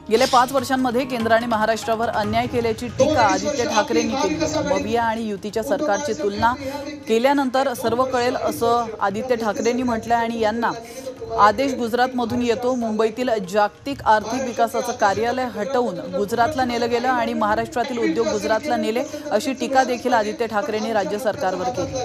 गेल्या 5 वर्षांमध्ये केंद्राने महाराष्ट्रावर अन्याय केल्याची टीका आदित्य ठाकरेंनी केली आहे। मविया आणि युतीच्या सरकारची तुलना केल्यानंतर सर्व कळेल असं आदित्य ठाकरेंनी म्हटलं आणि यांना आदेश गुजरातमधून येतो। मुंबईतील जागतिक आर्थिक विकासाचं कार्यालय हटवून गुजरातला नेलं गेलं आणि महाराष्ट्रातील उद्योग गुजरातला नेले अशी टीका देखील आदित्य ठाकरेंनी राज्य सरकारवर केली।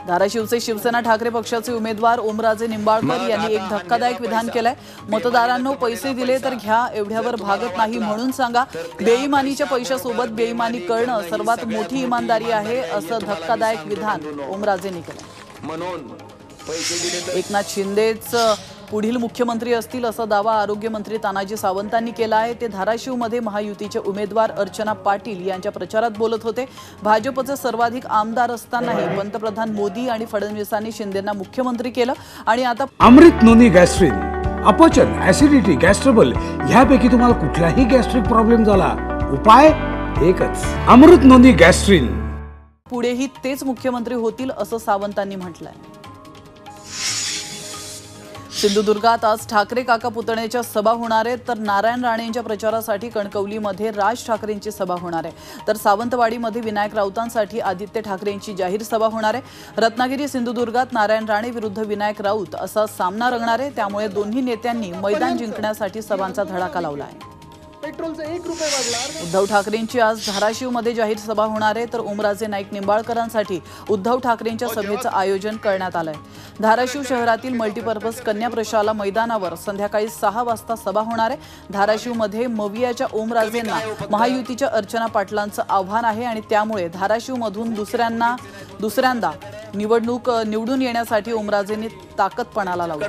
धाराशिवचे शिवसेना ठाकरे पक्षाचे उमेदवार ओमराजे निंबाळकर यांनी एक धक्कादायक विधान केलंय। मतदारांनो पैसे दिले तर घ्या, एवढ्यावर भागत नाही म्हणून सांगा। बेईमानीच्या पैशासोबत बेईमानी करणं सर्वात मोठी इमानदारी आहे असं धक्कादायक विधान ओमराजेंनी केलं। एकनाथ शिंदेच पुढील मुख्यमंत्री असतील असा दावा आरोग्यमंत्री तानाजी सावंतांनी केला आहे। ते धाराशिवमध्ये महायुतीचे उमेदवार अर्चना पाटील यांच्या प्रचारात बोलत होते। भाजपचे सर्वाधिक आमदार असतानाही पंतप्रधान मोदी आणि फडणवीसांनी शिंदेंना मुख्यमंत्री केलं आणि आता अमृत नोनी गॅस्ट्रिन, अपचन, ऍसिडिटी, गॅस्ट्रबल ह्यापैकी तुम्हाला कुठलाही गॅस्ट्रिक प्रॉब्लेम झाला, उपाय एकच, अमृत नोनी गॅस्ट्रिन। पुढेही तेच मुख्यमंत्री होतील असं सावंतांनी म्हटलंय। सिंधुदुर्गात आज ठाकरे काका पुतण्याच्या सभा होणार आहेत, तर नारायण राणेंच्या प्रचारासाठी कणकवलीमध्ये राज ठाकरेंची सभा होणार आहे, तर सावंतवाडीमध्ये विनायक राऊतांसाठी आदित्य ठाकरेंची जाहीर सभा होणार आहे। रत्नागिरी सिंधुदुर्गात नारायण राणे विरुद्ध विनायक राऊत असा सामना रंगणार आहे, त्यामुळे दोन्ही नेत्यांनी मैदान जिंकण्यासाठी सभांचा धडाका लावला आहे। उद्धव ठाकरेंची आज धाराशिवमध्ये जाहीर सभा होणार आहे, तर ओमराजे नाईक निंबाळकरांसाठी उद्धव ठाकरेंच्या सभेचं आयोजन करण्यात आलंय। धाराशिव शहरातील मल्टीपर्पज कन्या प्रशाला मैदानावर संध्याकाळी 6 वाजता सभा होणार आहे। धाराशिवमध्ये मवियाच्या ओमराजेंना महायुतीच्या अर्चना पाटलांचं आव्हान आहे आणि त्यामुळे धाराशिवमधून दुसऱ्यांदा निवडून येण्यासाठी ओमराजेंनी ताकद पणाला लावली।